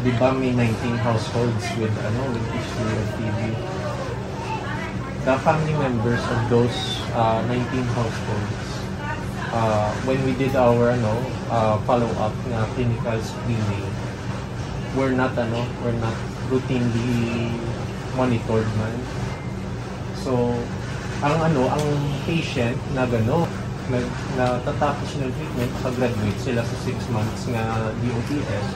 di ba may 19 households with history of TB. The family members of those 19 households, when we did our follow-up na clinical screening, we're not routinely monitored man. So, ang patient na natatapos ng treatment, graduate sila sa 6 months nga DOTS.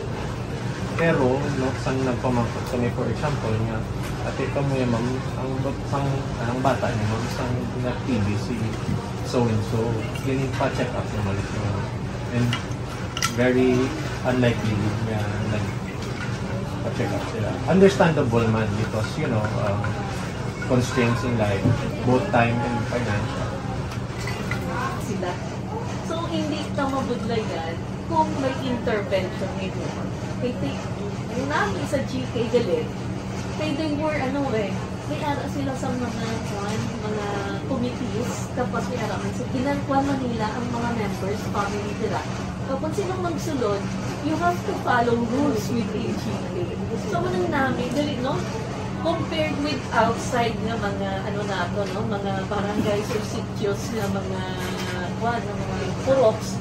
Pero, sang nagpamangkot kami, for example, nga, ate ka mo yung ma'am, ang bata niya, ma'am, sang na-TB si so-and-so, ganun pa check up naman ito. And very unlikely nga nag-check up sila. Understandable man because, constraints in life, both time and financial. So, hindi ka mabudlayan kung may intervention nito. Kaya namin sa GK galit, kaya they were, may ara sila sa mga committees, tapos may ara man. So, ginagawa nila ang mga members, family nila. Kapag silang magsulod, you have to follow rules within GK. So, manang namin, galit, no? Compared with outside nga mga mga barangays or sitios nga mga puroks,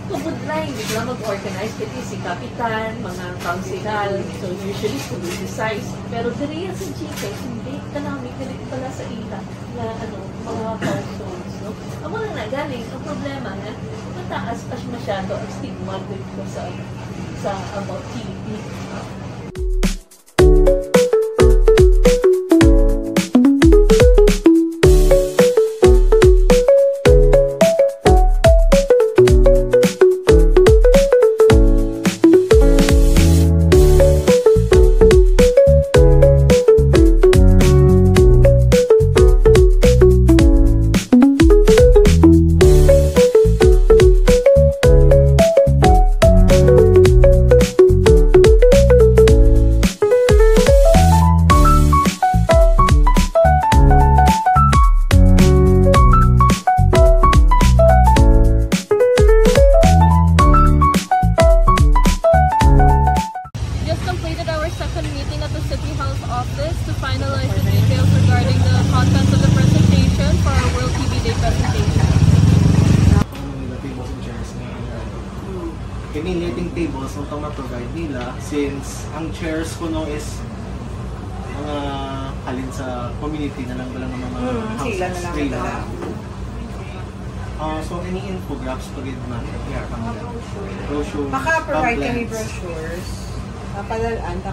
kubudlay, bigla mag-organize kasi si kapitan, mga councilal, so usually politicized. Pero diriya sa GK, hindi ka namin galit pala sa ila na mga households, no? Ang mga nagaling, ang problema nga, mataas pa masyado ang stigma dito sa about TB. Accumulating tables ang provide nila since ang chairs ko is mga halin sa community na lang ng mga houses. Sila na lang. So any infographics to read man? Brochure. Maka-provide kami brochures. Padalaan ka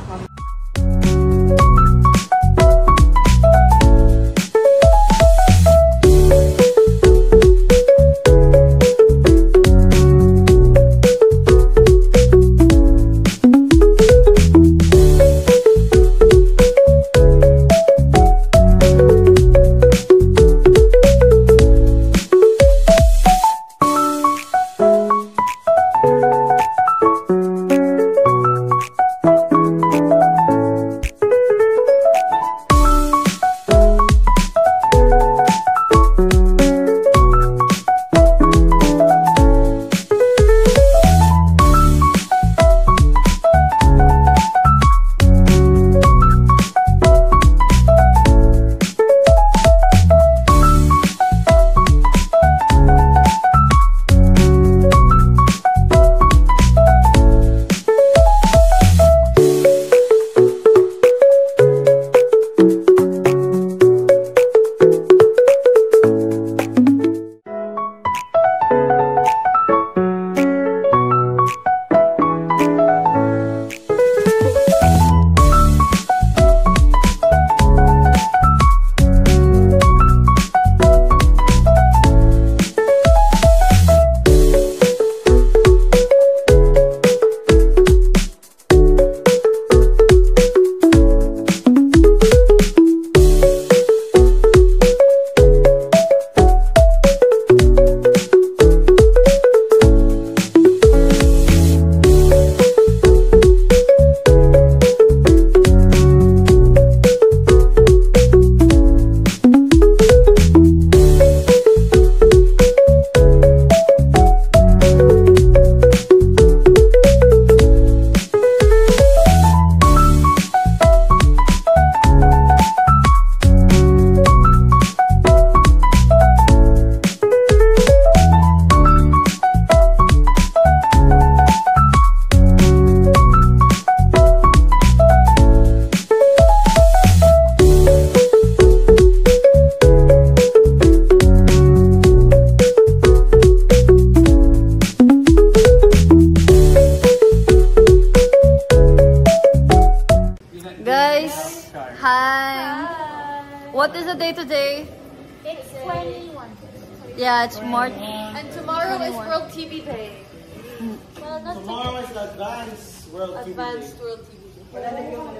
What is the day today? It's 21. Yeah, it's March. And tomorrow is World TV Day. Well, not Tomorrow is the Advanced World TV Day. Advanced World TV Day.